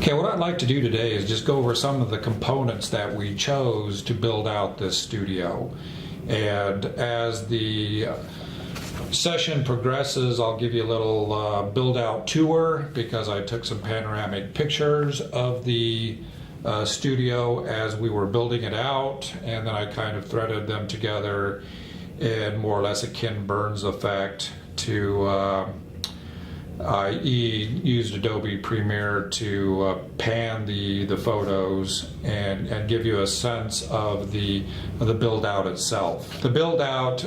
Okay, what I'd like to do today is just go over some of the components that we chose to build out this studio. And as the session progresses, I'll give you a little build out tour, because I took some panoramic pictures of the studio as we were building it out, and then I kind of threaded them together in more or less a Ken Burns effect to I used Adobe Premiere to pan the photos and give you a sense of the build out itself. The build out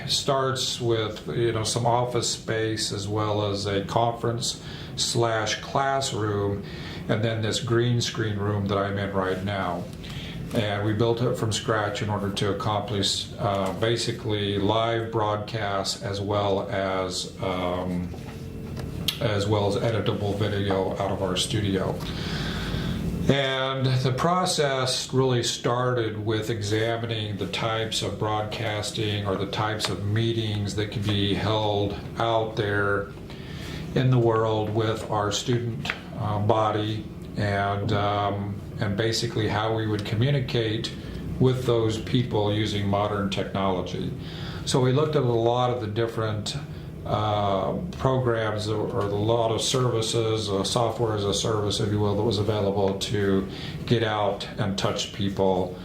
starts with some office space as well as a conference / classroom, and then this green screen room that I'm in right now. And we built it from scratch in order to accomplish basically live broadcasts as well as editable video out of our studio. And the process really started with examining the types of broadcasting or the types of meetings that can be held out there in the world with our student body, and basically how we would communicate with those people using modern technology. So we looked at a lot of the different programs or a lot of services, software as a service, if you will, that was available to get out and touch people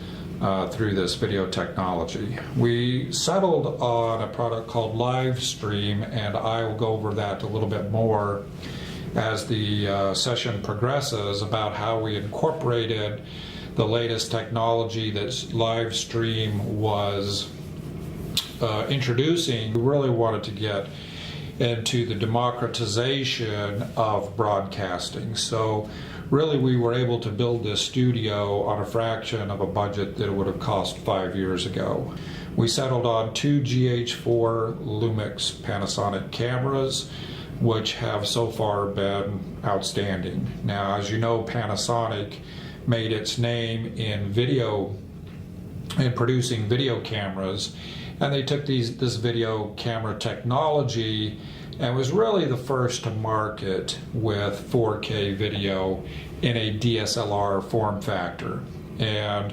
through this video technology. We settled on a product called Livestream, and I will go over that a little bit more as the session progresses about how we incorporated the latest technology that Livestream was introducing. We really wanted to get into the democratization of broadcasting. So really we were able to build this studio on a fraction of a budget that it would have cost 5 years ago. We settled on 2 GH4 Lumix Panasonic cameras, which have so far been outstanding. Now, as you know, Panasonic made its name in producing video cameras, and they took this video camera technology and was really the first to market with 4K video in a DSLR form factor. And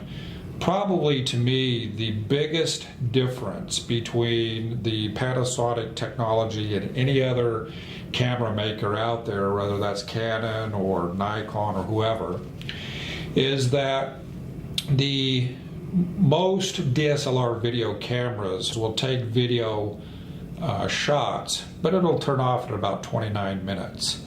probably to me the biggest difference between the Panasonic technology and any other camera maker out there, whether that's Canon or Nikon or whoever, is that the most DSLR video cameras will take video shots, but it'll turn off at about 29 minutes.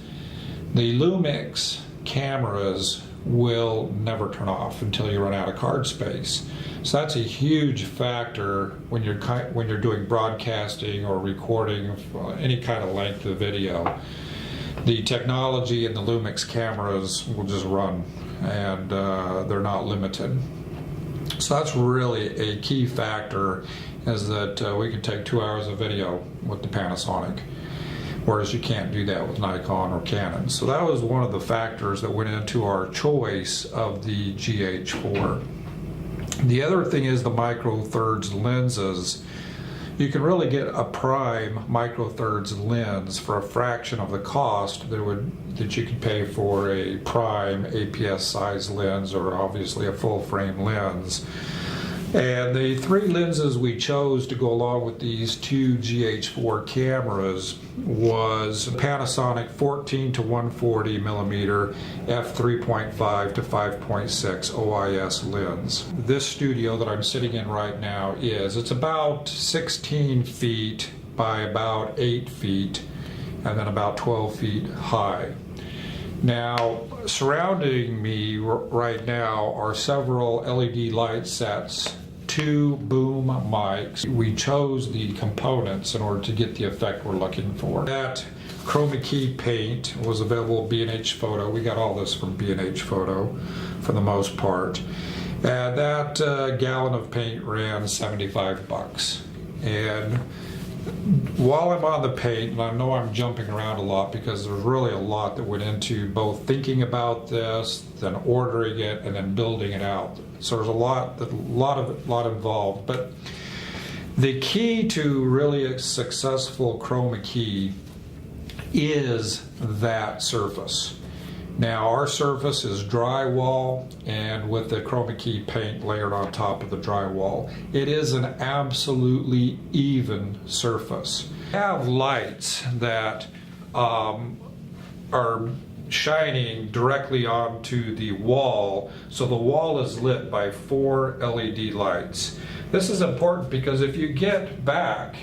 The Lumix cameras will never turn off until you run out of card space. So that's a huge factor when you're doing broadcasting or recording any kind of length of video. The technology in the Lumix cameras will just run, and they're not limited. So that's really a key factor, is that we can take 2 hours of video with the Panasonic, whereas you can't do that with Nikon or Canon. So that was one of the factors that went into our choice of the GH4. The other thing is the micro thirds lenses. You can really get a prime micro thirds lens for a fraction of the cost that you could pay for a prime APS size lens, or obviously a full frame lens. And the 3 lenses we chose to go along with these 2 GH4 cameras was Panasonic 14 to 140 millimeter f3.5 to 5.6 OIS lens. This studio that I'm sitting in right now it's about 16 feet by about 8 feet, and then about 12 feet high. Now, surrounding me right now are several LED light sets, 2 boom mics. We chose the components in order to get the effect we're looking for. That chroma key paint was available at B&H Photo. We got all this from B&H Photo for the most part. And that gallon of paint ran $75. And while I'm on the paint, and I know I'm jumping around a lot because there's really a lot that went into both thinking about this, then ordering it, and then building it out. So there's a lot involved. But the key to really a successful chroma key is that surface. Now our surface is drywall, and with the chroma key paint layered on top of the drywall, it is an absolutely even surface. We have lights that are shining directly onto the wall, so the wall is lit by 4 LED lights. This is important because if you get back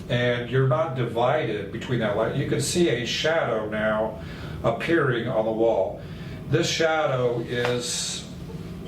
and you're not divided between that light, you can see a shadow now appearing on the wall. This shadow is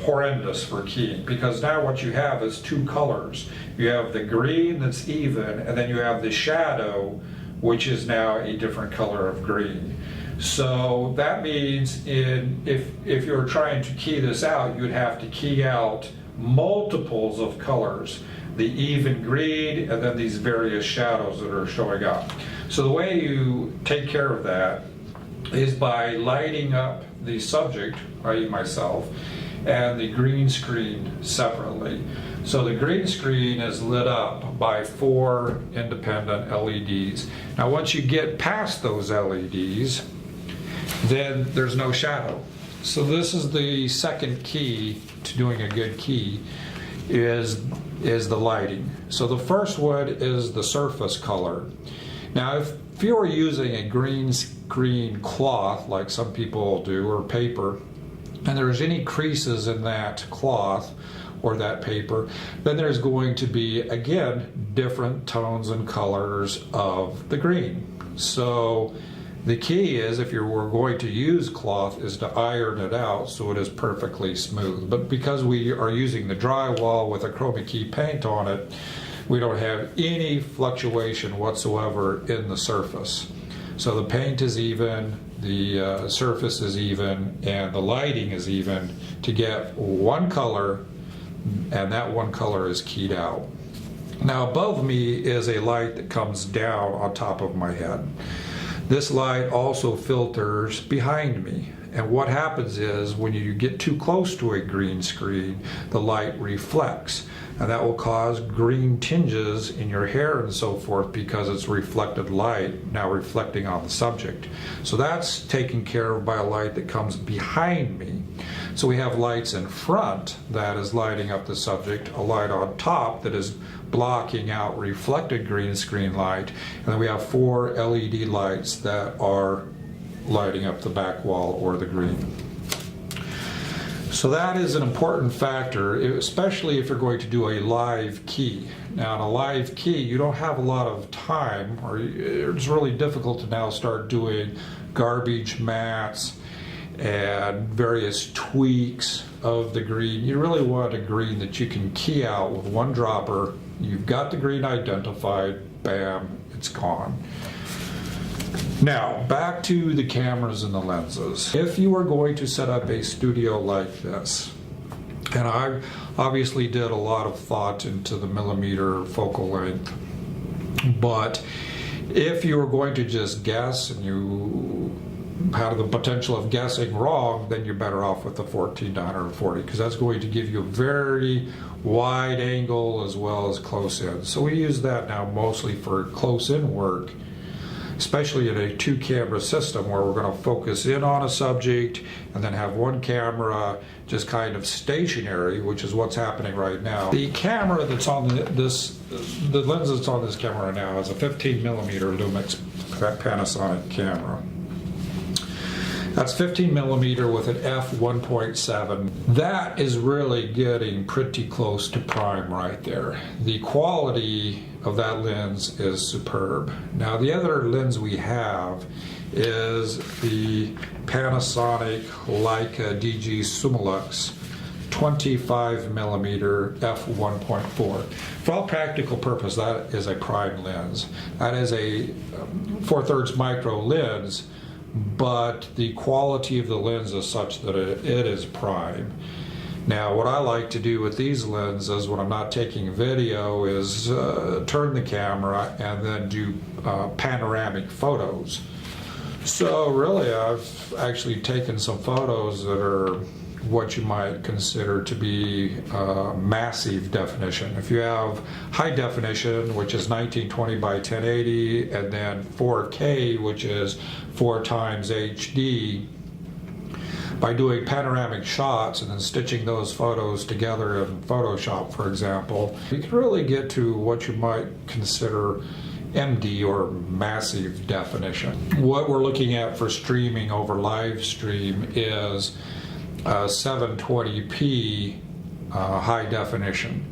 horrendous for keying because now what you have is 2 colors. You have the green that's even, and then you have the shadow, which is now a different color of green. So that means if you're trying to key this out, you'd have to key out multiples of colors, the even green and then these various shadows that are showing up. So the way you take care of that is by lighting up the subject, i.e. myself, and the green screen separately. So the green screen is lit up by 4 independent LEDs. Now once you get past those LEDs, then there's no shadow. So this is the second key to doing a good key, is the lighting. So the first one is the surface color. Now if you are using a green screen cloth, like some people do, or paper, and there's any creases in that cloth or that paper, then there's going to be, again, different tones and colors of the green. So the key is, if you were going to use cloth, is to iron it out so it is perfectly smooth. But because we are using the drywall with a chroma key paint on it, we don't have any fluctuation whatsoever in the surface. So the paint is even, the surface is even, and the lighting is even to get one color, and that one color is keyed out. Now above me is a light that comes down on top of my head. This light also filters behind me, and what happens is when you get too close to a green screen, the light reflects, and that will cause green tinges in your hair and so forth because it's reflected light now reflecting on the subject. So that's taken care of by a light that comes behind me. So we have lights in front that is lighting up the subject, a light on top that is blocking out reflected green screen light, and then we have 4 LED lights that are lighting up the back wall or the green. So that is an important factor, especially if you're going to do a live key. Now in a live key, you don't have a lot of time, or it's really difficult to now start doing garbage mats and various tweaks of the green. You really want a green that you can key out with one dropper. You've got the green identified, bam, it's gone. Now, back to the cameras and the lenses. If you are going to set up a studio like this, and I obviously did a lot of thought into the millimeter focal length, but if you are going to just guess and you have the potential of guessing wrong, then you're better off with the 14-140, because that's going to give you a very wide angle as well as close in. So we use that now mostly for close in work, especially in a 2-camera system where we're going to focus in on a subject and then have one camera just kind of stationary, which is what's happening right now. The camera that's on the lens that's on this camera right now is a 15mm Lumix Panasonic camera. That's 15mm with an f1.7. That is really getting pretty close to prime right there. The quality of that lens is superb. Now the other lens we have is the Panasonic Leica DG Sumilux 25mm f1.4. For all practical purpose, that is a prime lens. That is a 4/3 micro lens, but the quality of the lens is such that it is prime. Now what I like to do with these lenses when I'm not taking video is turn the camera and then do panoramic photos. So really I've actually taken some photos that are what you might consider to be massive definition. If you have high definition, which is 1920 by 1080, and then 4K, which is 4 times HD, by doing panoramic shots and then stitching those photos together in Photoshop, for example, you can really get to what you might consider MD or massive definition. What we're looking at for streaming over Livestream is 720p high definition.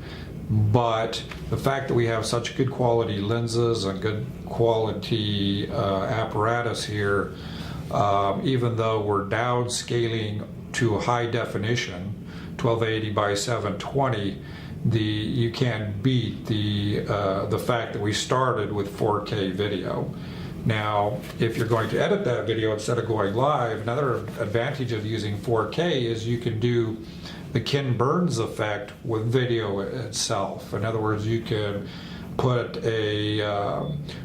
But the fact that we have such good quality lenses and good quality apparatus here, even though we're downscaling to high definition, 1280 by 720, you can't beat the fact that we started with 4K video. Now, if you're going to edit that video instead of going live, another advantage of using 4K is you can do the Ken Burns effect with video itself. In other words, you can put a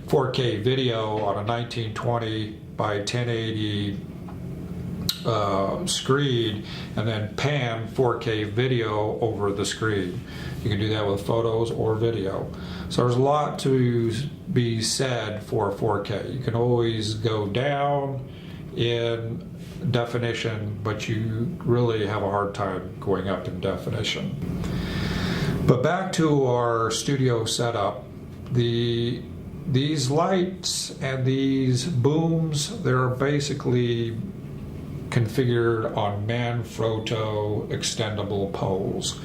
4K video on a 1920 by 1080 screen and then pan 4K video over the screen. You can do that with photos or video. So there's a lot to be said for 4K. You can always go down in definition, but you really have a hard time going up in definition. But back to our studio setup, these lights and these booms, they're basically configured on Manfrotto extendable poles.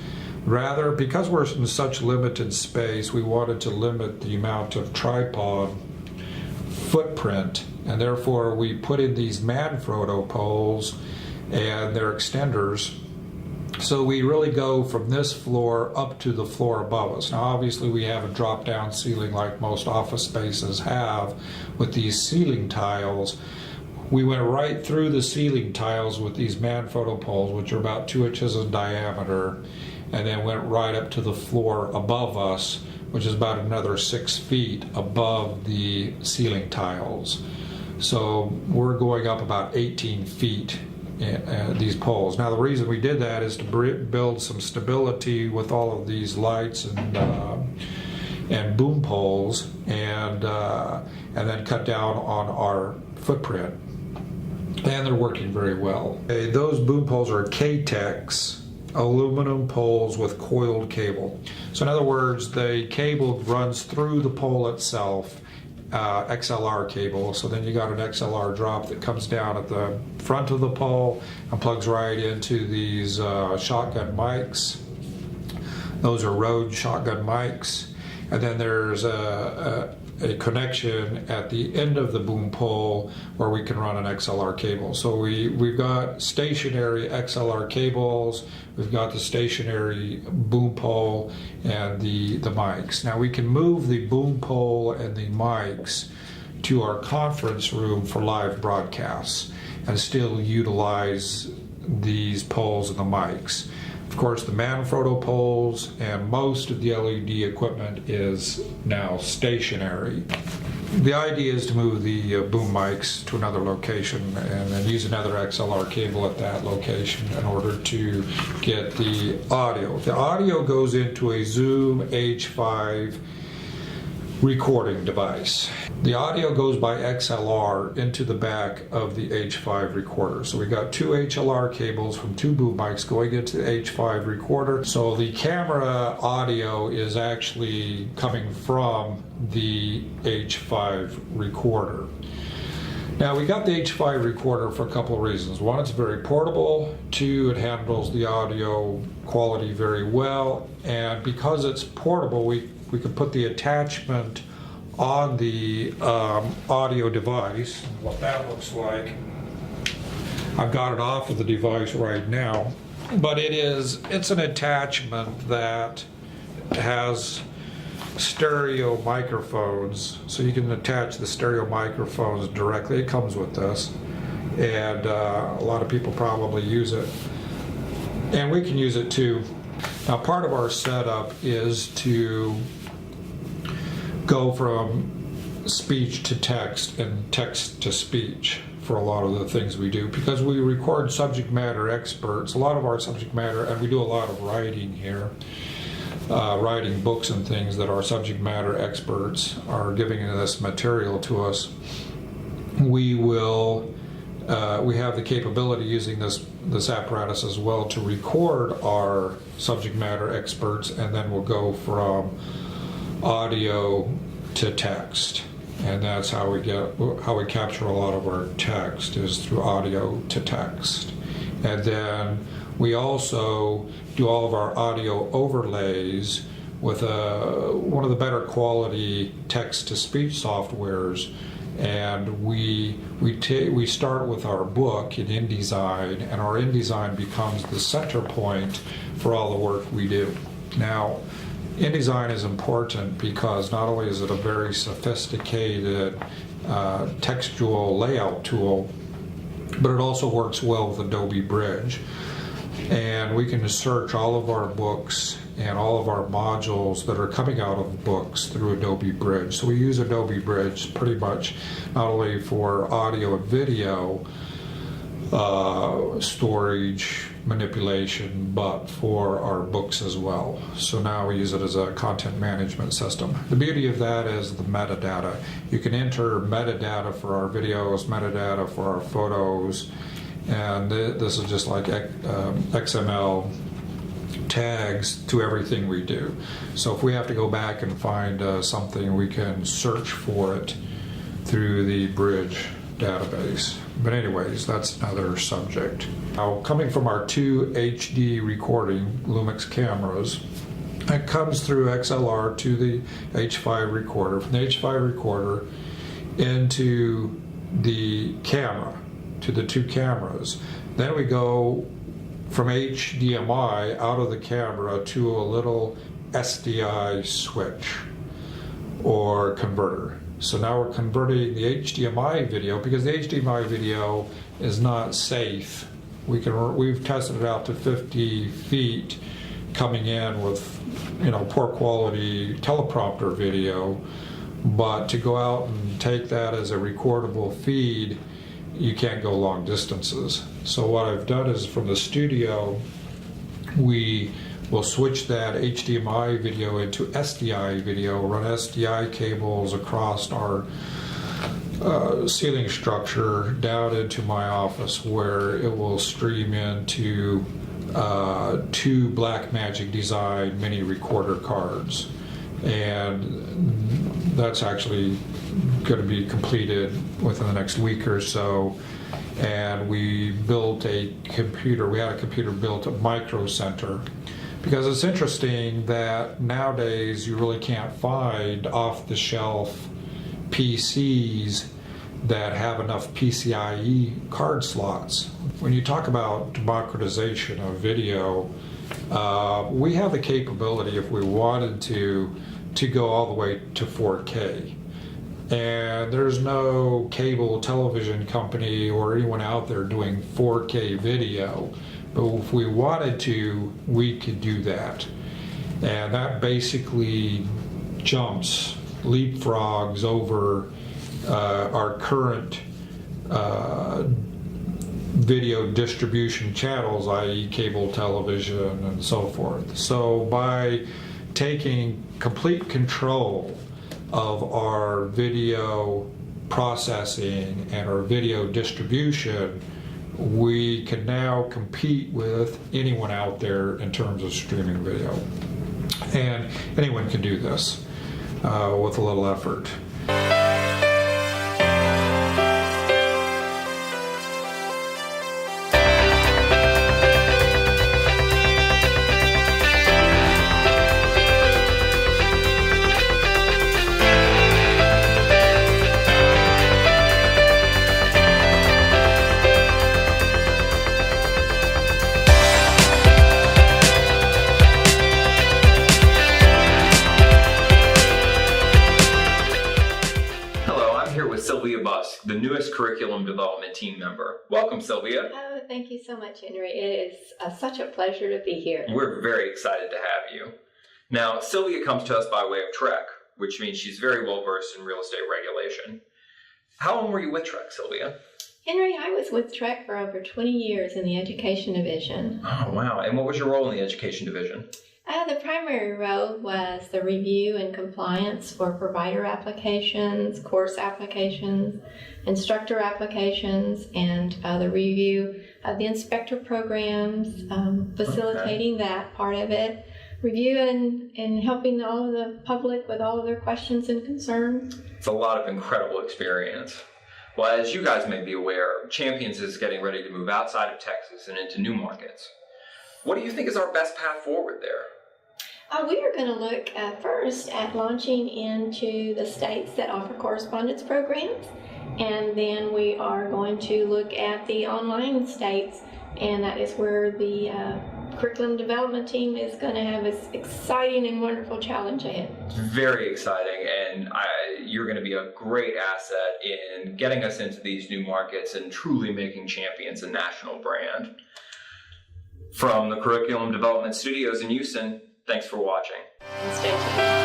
Rather, because we're in such limited space, we wanted to limit the amount of tripod footprint, and therefore we put in these Manfrotto poles and their extenders. So we really go from this floor up to the floor above us. Now obviously we have a drop-down ceiling like most office spaces have with these ceiling tiles. We went right through the ceiling tiles with these Manfrotto poles, which are about 2 inches in diameter, and then went right up to the floor above us, which is about another 6 feet above the ceiling tiles. So we're going up about 18 feet in these poles. Now the reason we did that is to build some stability with all of these lights and boom poles, and then cut down on our footprint. And they're working very well. Okay, those boom poles are K-Tex aluminum poles with coiled cable. So in other words, the cable runs through the pole itself, XLR cable. So then you got an XLR drop that comes down at the front of the pole and plugs right into these shotgun mics. Those are Rode shotgun mics. And then there's a connection at the end of the boom pole where we can run an XLR cable. So we've got stationary XLR cables, we've got the stationary boom pole and the mics. Now we can move the boom pole and the mics to our conference room for live broadcasts and still utilize these poles and the mics. Of course, the Manfrotto poles and most of the LED equipment is now stationary. The idea is to move the boom mics to another location and then use another XLR cable at that location in order to get the audio. The audio goes into a Zoom H5 recording device. The audio goes by XLR into the back of the H5 recorder. So we got 2 HLR cables from 2 boom mics going into the H5 recorder. So the camera audio is actually coming from the H5 recorder. Now we got the H5 recorder for a couple of reasons. One, it's very portable. 2, it handles the audio quality very well. And because it's portable, we can put the attachment on the audio device. What that looks like, I've got it off of the device right now, but it's an attachment that has stereo microphones, so you can attach the stereo microphones directly. It comes with this, and a lot of people probably use it, and we can use it too. Now part of our setup is to go from speech to text and text to speech for a lot of the things we do, because we record subject matter experts. A lot of our subject matter, and we do a lot of writing here, writing books and things that our subject matter experts are giving this material to us. We will we have the capability using this apparatus as well to record our subject matter experts, and then we'll go from audio to text. And that's how we capture a lot of our text, is through audio to text. And then we also do all of our audio overlays with one of the better quality text-to-speech softwares. And we start with our book in InDesign, and our InDesign becomes the center point for all the work we do. Now, InDesign is important because not only is it a very sophisticated textual layout tool, but it also works well with Adobe Bridge. And we can search all of our books and all of our modules that are coming out of books through Adobe Bridge. So we use Adobe Bridge pretty much not only for audio and video storage, manipulation, but for our books as well. So now we use it as a content management system. The beauty of that is the metadata. You can enter metadata for our videos, metadata for our photos, and this is just like XML tags to everything we do. So if we have to go back and find something, we can search for it through the Bridge database. But anyways, that's another subject. Now, coming from our 2 HD recording Lumix cameras, it comes through XLR to the H5 recorder, from the H5 recorder into the camera, to the 2 cameras. Then we go from HDMI out of the camera to a little SDI switch or converter. So now we're converting the HDMI video, because the HDMI video is not safe. We've tested it out to 50 feet coming in with poor quality teleprompter video, but to go out and take that as a recordable feed, you can't go long distances. So what I've done is, from the studio, we will switch that HDMI video into SDI video, run SDI cables across our ceiling structure down into my office, where it will stream into 2 Blackmagic Design mini recorder cards. And that's actually going to be completed within the next week or so. And we built a computer, we had a computer built at Micro Center, because it's interesting that nowadays you really can't find off-the-shelf PCs that have enough PCIe card slots. When you talk about democratization of video, we have the capability, if we wanted to go all the way to 4K. And there's no cable television company or anyone out there doing 4K video. But if we wanted to, we could do that. And that basically leapfrogs over our current video distribution channels, i.e. cable television and so forth. So by taking complete control of our video processing and our video distribution, we can now compete with anyone out there in terms of streaming video. And anyone can do this with a little effort. The newest curriculum development team member. Welcome, Sylvia. Oh, thank you so much, Henry. It is such a pleasure to be here. We're very excited to have you. Now, Sylvia comes to us by way of Trek, which means she's very well versed in real estate regulation. How long were you with Trek, Sylvia? Henry, I was with Trek for over 20 years in the education division. Oh, wow. And what was your role in the education division? The primary role was the review and compliance for provider applications, course applications, instructor applications, and the review of the inspector programs, facilitating that part of it, review and helping all of the public with all of their questions and concerns. It's a lot of incredible experience. Well, as you guys may be aware, Champions is getting ready to move outside of Texas and into new markets. What do you think is our best path forward there? We are going to look first at launching into the states that offer correspondence programs, and then we are going to look at the online states, and that is where the curriculum development team is going to have this exciting and wonderful challenge ahead. Very exciting, and you're going to be a great asset in getting us into these new markets and truly making Champions a national brand. From the Curriculum Development Studios in Houston, thanks for watching. Stay tuned.